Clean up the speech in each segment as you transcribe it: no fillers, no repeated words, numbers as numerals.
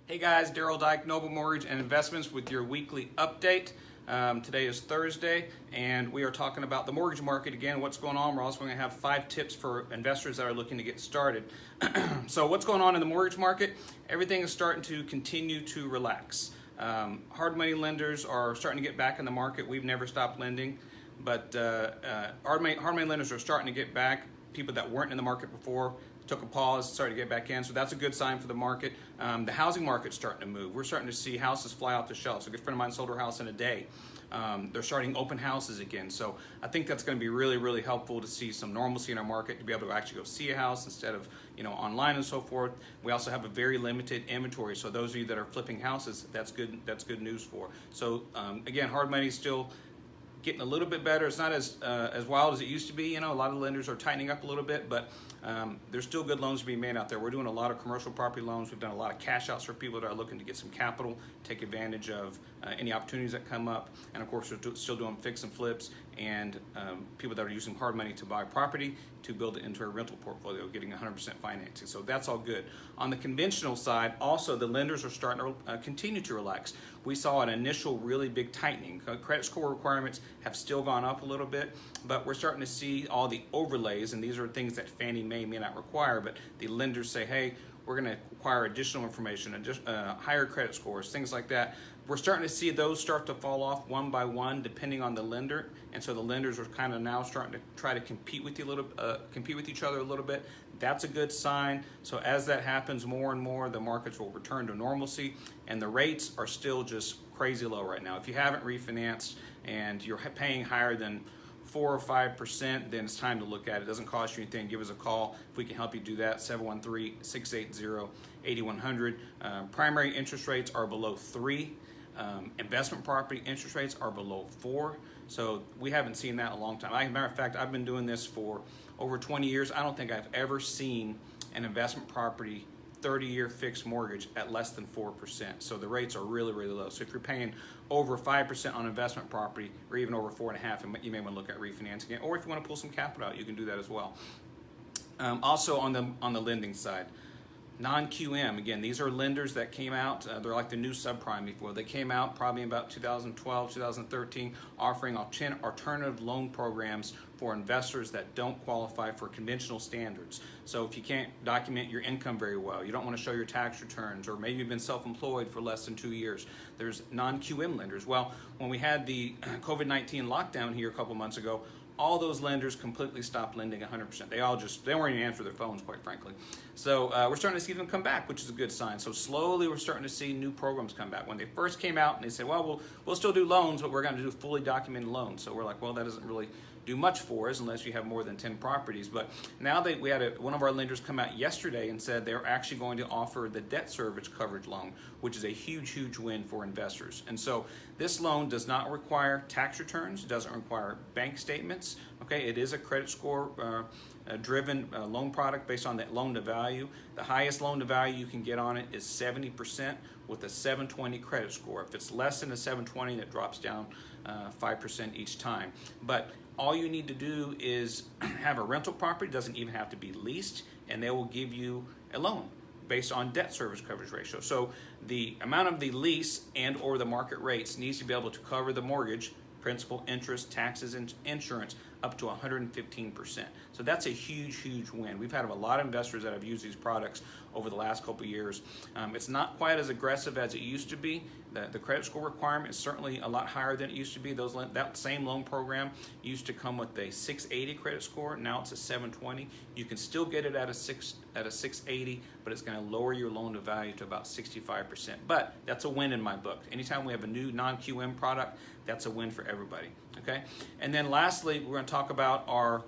Hey guys, Daryl Dyke, Noble Mortgage and Investments with your weekly update. Today is Thursday and we are talking about the mortgage market again, what's going on. We're also going to have 5 tips for investors that are looking to get started. So what's going on in the mortgage market? Everything is starting to continue to relax. Hard money lenders are starting to get back in the market. We've never stopped lending, but hard money lenders are starting to get back. People that weren't in the market before took a pause, started to get back in, so that's a good sign for the market. The housing market's starting to move. We're starting to see houses fly off the shelves. A good friend of mine sold her house in a day. They're starting open houses again, so I think that's going to be really, really helpful to see some normalcy in our market, to be able to actually go see a house instead of online and so forth. We also have a very limited inventory, so those of you that are flipping houses, that's good. That's good news for. So again, hard money is still getting a little bit better. It's not as wild as it used to be. A lot of lenders are tightening up a little bit, but there's still good loans to be made out there. We're doing a lot of commercial property loans. We've done a lot of cash outs for people that are looking to get some capital, take advantage of any opportunities that come up. And of course, we're still doing fix and flips and people that are using hard money to buy property to build it into a rental portfolio, getting 100% financing. So that's all good. On the conventional side, also the lenders are starting to continue to relax. We saw an initial really big tightening. Credit score requirements have still gone up a little bit, but we're starting to see all the overlays, and these are things that Fannie Mae may not require, but the lenders say, hey, we're going to require additional information, higher credit scores, things like that. We're starting to see those start to fall off one by one, depending on the lender, and so the lenders are kind of now starting to try to compete with each other a little bit. That's a good sign. So as that happens more and more, the markets will return to normalcy, and the rates are still just crazy low right now. If you haven't refinanced and you're paying higher than 4 or 5%, then it's time to look at it. It doesn't cost you anything. Give us a call if we can help you do that. 713-680-8100. Primary interest rates are below 3. Investment property interest rates are below 4. So we haven't seen that in a long time. As a matter of fact, I've been doing this for over 20 years. I don't think I've ever seen an investment property 30-year fixed mortgage at less than 4%. So the rates are really, really low. So if you're paying over 5% on investment property, or even over 4.5%, you may want to look at refinancing it. Or if you want to pull some capital out, you can do that as well. Also on the lending side, non-QM, again, these are lenders that came out, they're like the new subprime before. They came out probably in about 2012, 2013, offering alternative loan programs for investors that don't qualify for conventional standards. So if you can't document your income very well, you don't want to show your tax returns, or maybe you've been self-employed for less than 2 years, there's non-QM lenders. Well, when we had the COVID-19 lockdown here a couple months ago, all those lenders completely stopped lending 100%. They weren't even answering their phones, quite frankly. So we're starting to see them come back, which is a good sign. So slowly we're starting to see new programs come back. When they first came out and they said, well, we'll still do loans, but we're going to do fully documented loans. So we're like, well, that doesn't really do much for us unless you have more than 10 properties. But now we had one of our lenders come out yesterday and said they're actually going to offer the debt service coverage loan, which is a huge, huge win for investors. And so this loan does not require tax returns, doesn't require bank statements. Okay, it is a credit score driven loan product based on that loan to value. The highest loan to value you can get on it is 70% with a 720 credit score. If it's less than a 720, it drops down 5% each time. But all you need to do is have a rental property, doesn't even have to be leased, and they will give you a loan based on debt service coverage ratio. So the amount of the lease and or the market rates needs to be able to cover the mortgage, principal, interest, taxes, and insurance up to 115%. So that's a huge, huge win. We've had a lot of investors that have used these products over the last couple of years. It's not quite as aggressive as it used to be. The credit score requirement is certainly a lot higher than it used to be. That same loan program used to come with a 680 credit score. Now it's a 720. You can still get it at a 680, but it's going to lower your loan to value to about 65%. But that's a win in my book. Anytime we have a new non-QM product, that's a win for everybody. Okay, and then lastly, we're going to talk about our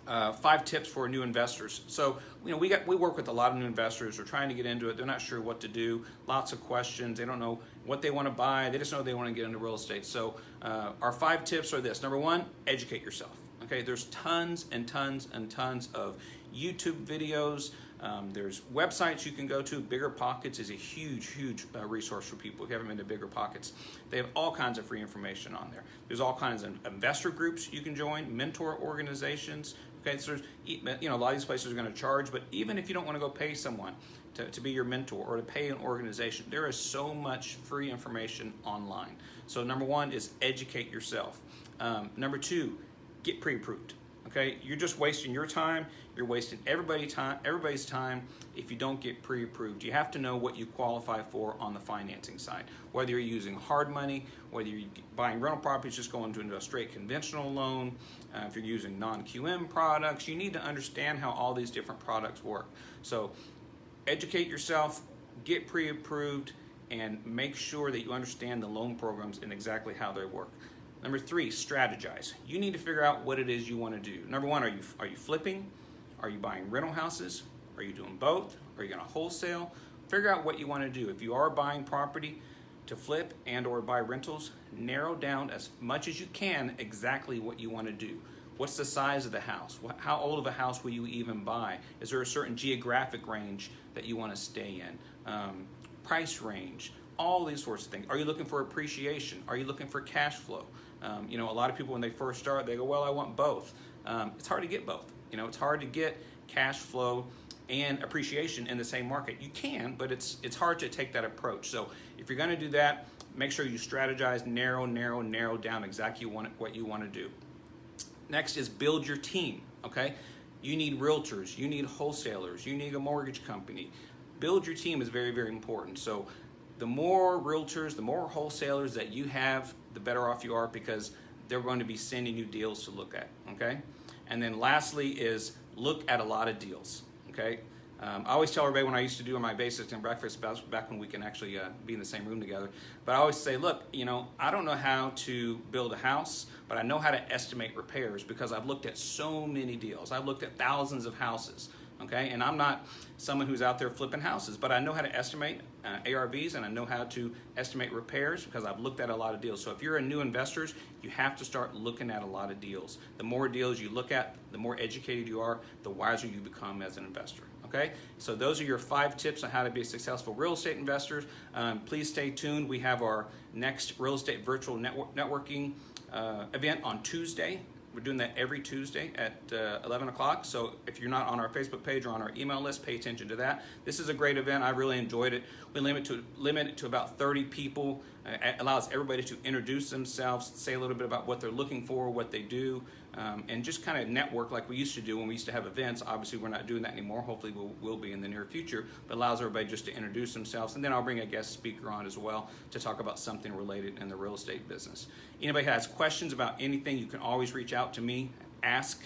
5 tips for new investors. So we work with a lot of new investors. They're trying to get into it. They're not sure what to do. Lots of questions. They don't know what they want to buy. They just know they want to get into real estate. So our 5 tips are this. Number 1, educate yourself. Okay, there's tons and tons and tons of YouTube videos. There's websites you can go to. Bigger Pockets is a huge, huge resource for people who haven't been to Bigger Pockets. They have all kinds of free information on there. There's all kinds of investor groups you can join, mentor organizations. Okay, so there's, a lot of these places are going to charge, but even if you don't want to go pay someone, to be your mentor or to pay an organization. There is so much free information online. So number one is educate yourself. Number 2, get pre-approved. Okay, you're just wasting your time. You're wasting everybody's time if you don't get pre-approved. You have to know what you qualify for on the financing side. Whether you're using hard money, whether you're buying rental properties, just going into a straight conventional loan, if you're using non-QM products, you need to understand how all these different products work. So educate yourself, get pre-approved, and make sure that you understand the loan programs and exactly how they work. Number 3, strategize. You need to figure out what it is you want to do. Number 1, are you flipping? Are you buying rental houses? Are you doing both? Are you going to wholesale? Figure out what you want to do. If you are buying property to flip and or buy rentals, narrow down as much as you can exactly what you want to do. What's the size of the house? How old of a house will you even buy? Is there a certain geographic range that you want to stay in? Price range, all these sorts of things. Are you looking for appreciation? Are you looking for cash flow? A lot of people when they first start, they go, well, I want both. It's hard to get both. It's hard to get cash flow and appreciation in the same market. You can, but it's hard to take that approach. So if you're going to do that, make sure you strategize, narrow down exactly what you want to do. Next is build your team, okay? You need realtors, you need wholesalers, you need a mortgage company. Build your team is very, very important. So the more realtors, the more wholesalers that you have, the better off you are because they're going to be sending you deals to look at, okay? And then lastly is look at a lot of deals, okay? I always tell everybody when I used to do my basics and breakfast, back when we can actually be in the same room together, but I always say, look, I don't know how to build a house, but I know how to estimate repairs because I've looked at so many deals. I've looked at thousands of houses, okay? And I'm not someone who's out there flipping houses, but I know how to estimate ARVs and I know how to estimate repairs because I've looked at a lot of deals. So if you're a new investor, you have to start looking at a lot of deals. The more deals you look at, the more educated you are, the wiser you become as an investor. Okay, so those are your 5 tips on how to be a successful real estate investor. Please stay tuned. We have our next real estate virtual networking event on Tuesday. We're doing that every Tuesday at 11 o'clock. So if you're not on our Facebook page or on our email list, pay attention to that. This is a great event. I really enjoyed it. We limit it to about 30 people. It allows everybody to introduce themselves, say a little bit about what they're looking for, what they do, and just kind of network like we used to do when we used to have events. Obviously, we're not doing that anymore. Hopefully, we'll be in the near future. But allows everybody just to introduce themselves. And then I'll bring a guest speaker on as well to talk about something related in the real estate business. Anybody has questions about anything, you can always reach out to me. Ask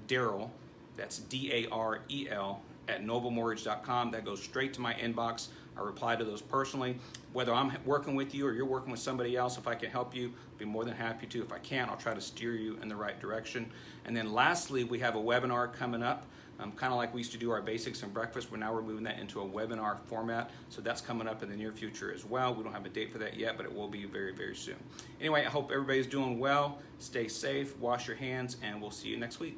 Darrell, that's Darel, at noblemortgage.com. That goes straight to my inbox. I reply to those personally. Whether I'm working with you or you're working with somebody else, if I can help you, I'll be more than happy to. If I can't, I'll try to steer you in the right direction. And then lastly, we have a webinar coming up. Kind of like we used to do our basics and breakfast, we're moving that into a webinar format. So that's coming up in the near future as well. We don't have a date for that yet, but it will be very, very soon. Anyway, I hope everybody's doing well. Stay safe, wash your hands, and we'll see you next week.